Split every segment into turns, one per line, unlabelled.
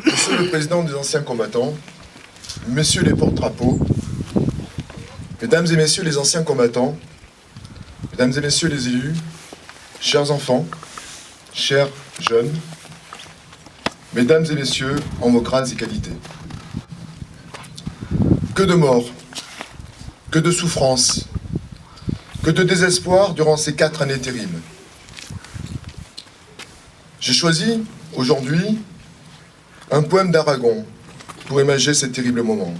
Monsieur le Président des anciens combattants, Messieurs les porte-drapeaux, Mesdames et Messieurs les anciens combattants, Mesdames et Messieurs les élus, chers enfants, chers jeunes, Mesdames et Messieurs, en vos grades et qualités. Que de morts, que de souffrances, que de désespoir durant ces 4 années terribles. J'ai choisi, aujourd'hui, un poème d'Aragon pour imager ces terribles moments.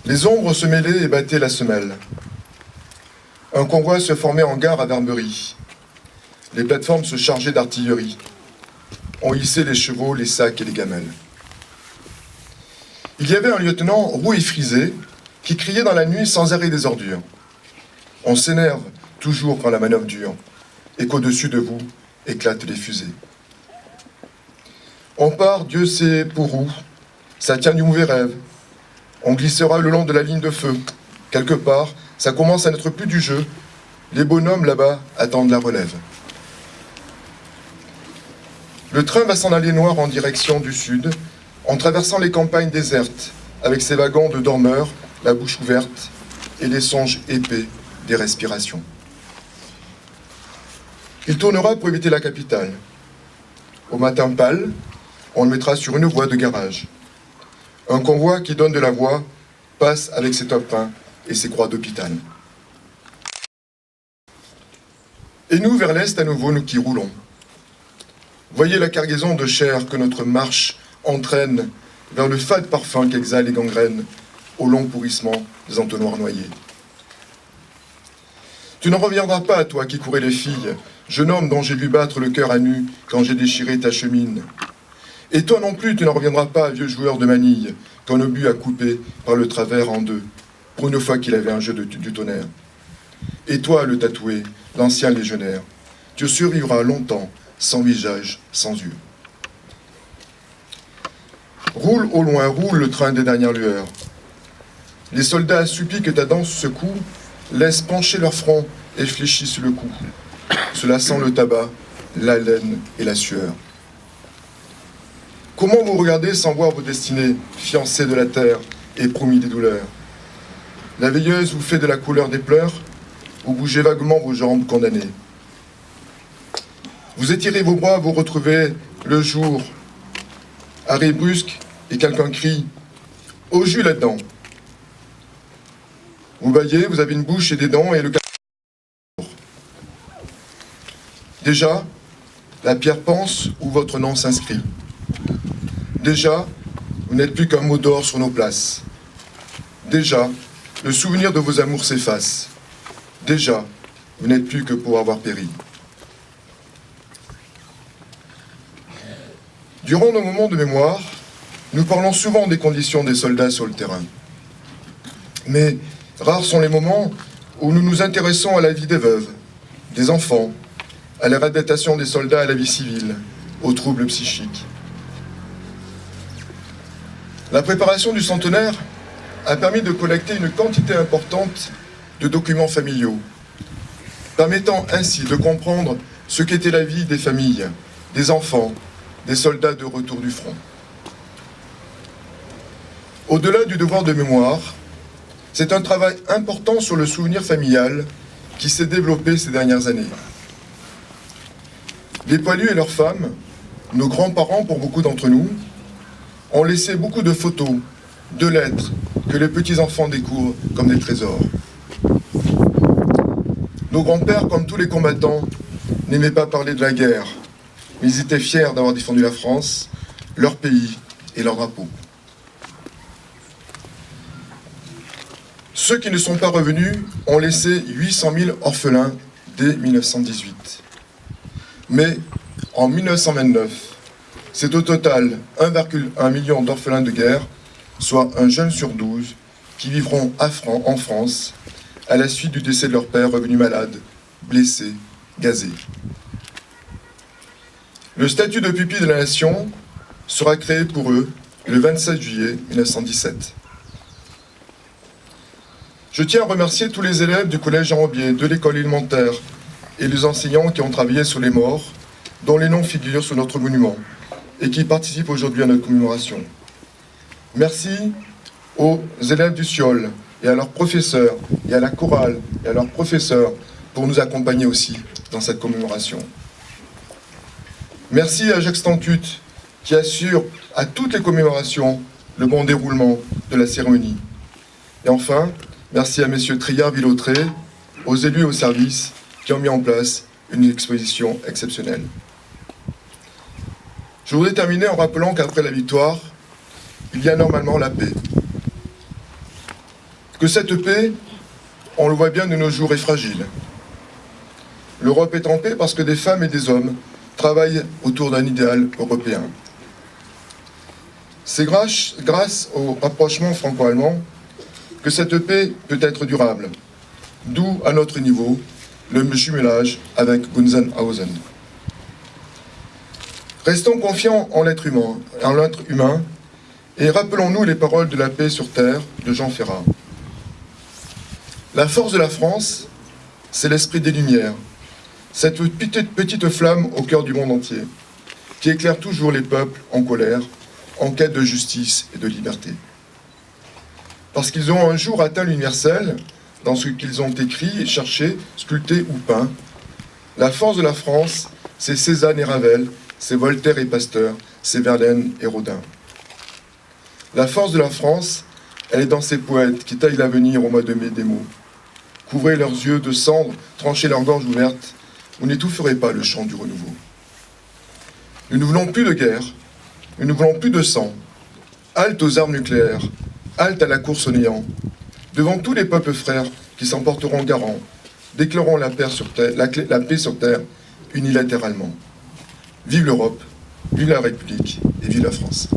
Les ombres se mêlaient et battaient la semelle. Un convoi se formait en gare à Verberie. Les plateformes se chargeaient d'artillerie. On hissait les chevaux, les sacs et les gamelles. Il y avait un lieutenant roux et frisé qui criait dans la nuit sans arrêt des ordures. On s'énerve toujours quand la manœuvre dure et qu'au-dessus de vous éclatent les fusées. On part, Dieu sait pour où, ça tient du mauvais rêve. On glissera le long de la ligne de feu. Quelque part, ça commence à n'être plus du jeu. Les bonhommes là-bas attendent la relève. Le train va s'en aller noir en direction du sud, en traversant les campagnes désertes, avec ses wagons de dormeurs, la bouche ouverte, et les songes épais des respirations. Il tournera pour éviter la capitale. Au matin pâle, on le mettra sur une voie de garage. Un convoi qui donne de la voie passe avec ses top 1 et ses croix d'hôpital. Et nous, vers l'est, à nouveau, nous qui roulons. Voyez la cargaison de chair que notre marche entraîne vers le fade parfum qu'exhalent les gangrènes au long pourrissement des entonnoirs noyés. Tu n'en reviendras pas, toi qui courais les filles, jeune homme dont j'ai vu battre le cœur à nu quand j'ai déchiré ta chemine. Et toi non plus, tu n'en reviendras pas, vieux joueur de manille, quand le but a coupé par le travers en deux, pour une fois qu'il avait un jeu du tonnerre. Et toi, le tatoué, l'ancien légionnaire, tu survivras longtemps, sans visage, sans yeux. Roule au loin, roule le train des dernières lueurs. Les soldats assoupis que ta danse secoue laissent pencher leur front et fléchissent le cou. Cela sent le tabac, la laine et la sueur. Comment vous regardez sans voir vos destinées, fiancés de la terre et promis des douleurs? La veilleuse vous fait de la couleur des pleurs, vous bougez vaguement vos jambes condamnées. Vous étirez vos bras, vous retrouvez le jour. Arrêt brusque et quelqu'un crie « Au jus là-dedans !» Vous baillez, vous avez une bouche et des dents et le cœur. Déjà, la pierre pense où votre nom s'inscrit. Déjà, vous n'êtes plus qu'un mot d'or sur nos places. Déjà, le souvenir de vos amours s'efface. Déjà, vous n'êtes plus que pour avoir péri. Durant nos moments de mémoire, nous parlons souvent des conditions des soldats sur le terrain. Mais rares sont les moments où nous nous intéressons à la vie des veuves, des enfants, à la réadaptation des soldats à la vie civile, aux troubles psychiques. La préparation du centenaire a permis de collecter une quantité importante de documents familiaux, permettant ainsi de comprendre ce qu'était la vie des familles, des enfants, des soldats de retour du front. Au-delà du devoir de mémoire, c'est un travail important sur le souvenir familial qui s'est développé ces dernières années. Les poilus et leurs femmes, nos grands-parents pour beaucoup d'entre nous, ont laissé beaucoup de photos, de lettres que les petits-enfants découvrent comme des trésors. Nos grands-pères, comme tous les combattants, n'aimaient pas parler de la guerre, mais ils étaient fiers d'avoir défendu la France, leur pays et leur drapeau. Ceux qui ne sont pas revenus ont laissé 800 000 orphelins dès 1918. Mais en 1929, c'est au total 1,1 million d'orphelins de guerre, soit un jeune sur 12, qui vivront en France à la suite du décès de leur père revenu malade, blessé, gazé. Le statut de pupille de la nation sera créé pour eux le 27 juillet 1917. Je tiens à remercier tous les élèves du collège Jean Aubier, de l'école élémentaire et les enseignants qui ont travaillé sur les morts, dont les noms figurent sur notre monument et qui participent aujourd'hui à notre commémoration. Merci aux élèves du Siol et à leurs professeurs, et à la chorale et à leurs professeurs pour nous accompagner aussi dans cette commémoration. Merci à Jacques Stantut qui assure à toutes les commémorations le bon déroulement de la cérémonie. Et enfin, merci à messieurs Triard, Villautré, aux élus et aux services qui ont mis en place une exposition exceptionnelle. Je voudrais terminer en rappelant qu'après la victoire, il y a normalement la paix. Que cette paix, on le voit bien de nos jours, est fragile. L'Europe est en paix parce que des femmes et des hommes travaillent autour d'un idéal européen. C'est grâce au rapprochement franco-allemand que cette paix peut être durable, d'où, à notre niveau, le jumelage avec Gunzenhausen. Restons confiants en l'être humain, et rappelons-nous les paroles de la paix sur terre de Jean Ferrat. La force de la France, c'est l'esprit des Lumières, cette petite flamme au cœur du monde entier, qui éclaire toujours les peuples en colère, en quête de justice et de liberté. Parce qu'ils ont un jour atteint l'universel, dans ce qu'ils ont écrit, cherché, sculpté ou peint. La force de la France, c'est Cézanne et Ravel, c'est Voltaire et Pasteur, c'est Verlaine et Rodin. La force de la France, elle est dans ces poètes qui taillent l'avenir au mois de mai des mots. Couvrez leurs yeux de cendres, tranchez leurs gorges ouvertes, vous n'étoufferez pas le chant du renouveau. Nous ne voulons plus de guerre, nous ne voulons plus de sang. Halte aux armes nucléaires, halte à la course au néant. Devant tous les peuples frères qui s'en porteront garants, déclarons la paix sur terre unilatéralement. Vive l'Europe, vive la République et vive la France.